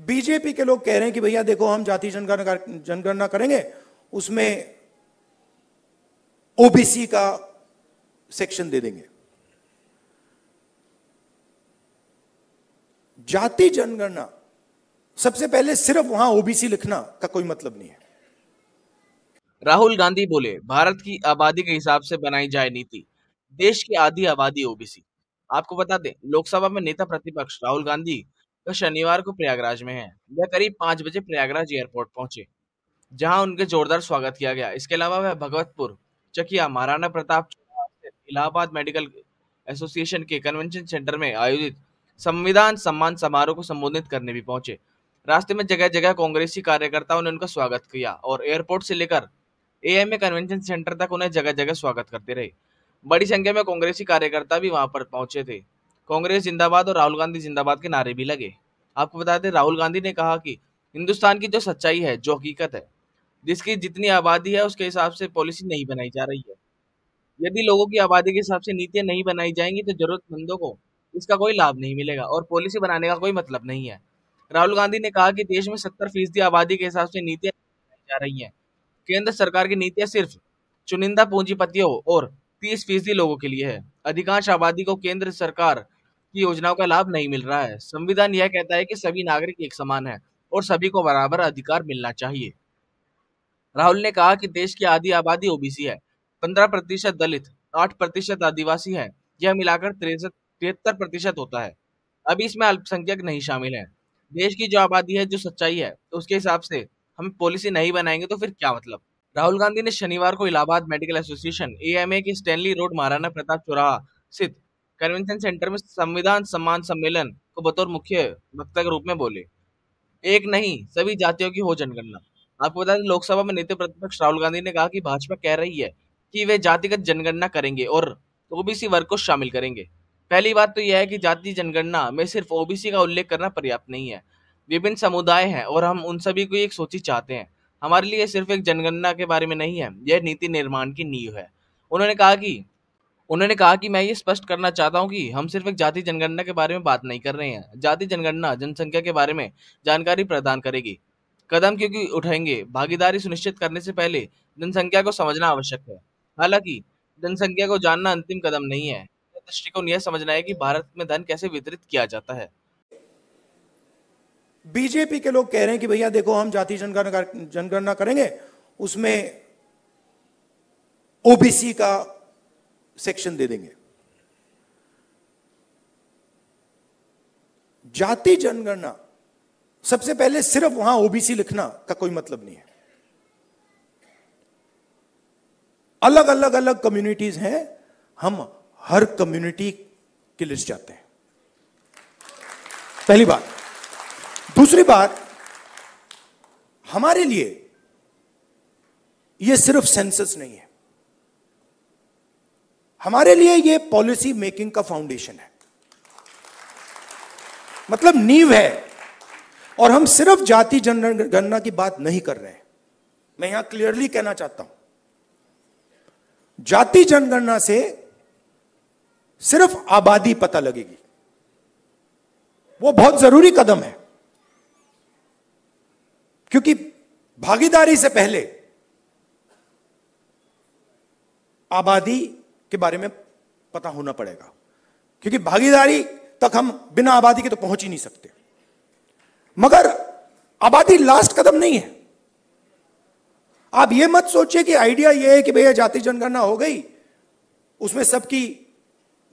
BJP के लोग कह रहे हैं कि भैया देखो हम जाति जनगणना करेंगे, उसमें ओबीसी का सेक्शन दे देंगे। जाति जनगणना सबसे पहले सिर्फ वहां ओबीसी लिखना का कोई मतलब नहीं है। राहुल गांधी बोले, भारत की आबादी के हिसाब से बनाई जाए नीति, देश की आधी आबादी ओबीसी। आपको बता दें, लोकसभा में नेता प्रतिपक्ष राहुल गांधी का शनिवार को प्रयागराज में है। यह करीब 5 बजे प्रयागराज एयरपोर्ट पहुंचे, जहां उनके जोरदार स्वागत किया गया। इसके अलावा वह भगवतपुर, चकिया, महाराणा प्रताप स्थित इलाहाबाद मेडिकल एसोसिएशन के कन्वेंशन सेंटर में आयोजित संविधान सम्मान समारोह को संबोधित करने भी पहुंचे। रास्ते में जगह जगह कांग्रेसी कार्यकर्ताओं ने उनका स्वागत किया और एयरपोर्ट से लेकर एएमए कन्वेंशन सेंटर तक उन्हें जगह जगह स्वागत करते रहे। बड़ी संख्या में कांग्रेसी कार्यकर्ता भी वहां पर पहुंचे थे। कांग्रेस जिंदाबाद और राहुल गांधी जिंदाबाद के नारे भी लगे। आपको बता दें, राहुल गांधी ने कहा कि हिंदुस्तान की जो सच्चाई है, जो हकीकत है, जिसकी जितनी आबादी है उसके हिसाब से पॉलिसी नहीं बनाई जा रही है। यदि लोगों की आबादी के हिसाब से नीतियां नहीं बनाई जाएंगी तो जरूरतमंदों को इसका कोई लाभ नहीं मिलेगा और पॉलिसी बनाने का कोई मतलब नहीं है। राहुल गांधी ने कहा कि देश में 70% आबादी के हिसाब से नीतियां बनाई जा रही हैं। केंद्र सरकार की नीतियां सिर्फ चुनिंदा पूंजीपतियों और 30% लोगों के लिए है। अधिकांश आबादी को केंद्र सरकार की योजनाओं का लाभ नहीं मिल रहा है। संविधान यह कहता है कि सभी नागरिक एक समान है और सभी को बराबर अधिकार मिलना चाहिए। राहुल ने कहा कि देश की आधी आबादी ओबीसी है, 15% दलित, 8% आदिवासी है। यह मिलाकर 73% होता है। अभी इसमें अल्पसंख्यक नहीं शामिल है। देश की जो आबादी है, जो सच्चाई है, तो उसके हिसाब से हम पॉलिसी नहीं बनाएंगे तो फिर क्या मतलब। राहुल गांधी ने शनिवार को इलाहाबाद मेडिकल एसोसिएशन एएमए के स्टैनली रोड महाराणा प्रताप चौराहा स्थित कन्वेंशन सेंटर में संविधान सम्मान सम्मेलन को बतौर मुख्य वक्ता के रूप में बोले। एक नहीं, सभी जातियों की हो जनगणना। आपको बता दें, लोकसभा में नेता प्रतिपक्ष राहुल गांधी ने कहा कि भाजपा कह रही है कि वे जातिगत जनगणना करेंगे और ओबीसी वर्ग को शामिल करेंगे। पहली बात तो यह है कि जाति जनगणना में सिर्फ ओबीसी का उल्लेख करना पर्याप्त नहीं है। विभिन्न समुदाय हैं और हम उन सभी को एक सूची चाहते हैं। हमारे लिए सिर्फ एक जनगणना के बारे में नहीं है, यह नीति निर्माण की नींव है। उन्होंने कहा कि उन्होंने कहा कि मैं ये स्पष्ट करना चाहता हूं कि हम सिर्फ एक जाति जनगणना के बारे में बात नहीं कर रहे हैं। जाति जनगणना जनसंख्या के बारे में जानकारी प्रदान करेगी। कदम क्योंकि उठाएंगे, भागीदारी सुनिश्चित करने से पहले जनसंख्या को समझना आवश्यक है। हालांकि जनसंख्या को जानना अंतिम कदम नहीं है। दृष्टिकोण यह समझना है कि भारत में धन कैसे वितरित किया जाता है। बीजेपी के लोग कह रहे हैं कि भैया देखो हम जाति जनगणना करेंगे, उसमें ओबीसी का सेक्शन दे देंगे। जाति जनगणना सबसे पहले सिर्फ वहां ओबीसी लिखना का कोई मतलब नहीं है। अलग अलग अलग कम्युनिटीज हैं, हम हर कम्युनिटी की लिस्ट चाहते हैं। पहली बात। दूसरी बात, हमारे लिए यह सिर्फ सेंसस नहीं है, हमारे लिए यह पॉलिसी मेकिंग का फाउंडेशन है, मतलब नींव है। और हम सिर्फ जाति जनगणना की बात नहीं कर रहे हैं। मैं यहां क्लियरली कहना चाहता हूं, जाति जनगणना से सिर्फ आबादी पता लगेगी, वो बहुत जरूरी कदम है, क्योंकि भागीदारी से पहले आबादी के बारे में पता होना पड़ेगा, क्योंकि भागीदारी तक हम बिना आबादी के तो पहुंच ही नहीं सकते। मगर आबादी लास्ट कदम नहीं है। आप यह मत सोचिए कि आइडिया यह है कि भैया जाति जनगणना हो गई, उसमें सबकी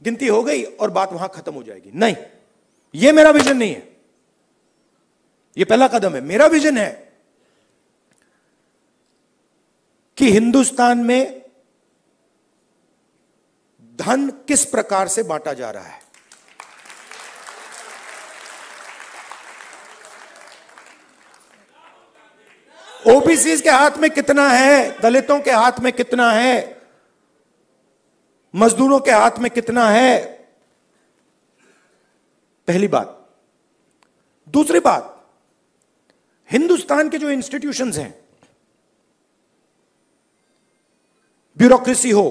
गिनती हो गई और बात वहां खत्म हो जाएगी। नहीं, यह मेरा विजन नहीं है। यह पहला कदम है। मेरा विजन है कि हिंदुस्तान में धन किस प्रकार से बांटा जा रहा है। ओबीसी के हाथ में कितना है, दलितों के हाथ में कितना है, मजदूरों के हाथ में कितना है, पहली बात। दूसरी बात, हिंदुस्तान के जो इंस्टीट्यूशंस हैं, ब्यूरोक्रेसी हो,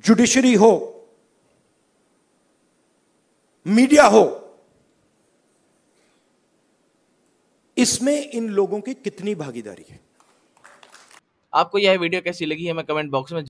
जुडिशरी हो, मीडिया हो, इसमें इन लोगों की कितनी भागीदारी है। आपको यह वीडियो कैसी लगी हमें कमेंट बॉक्स में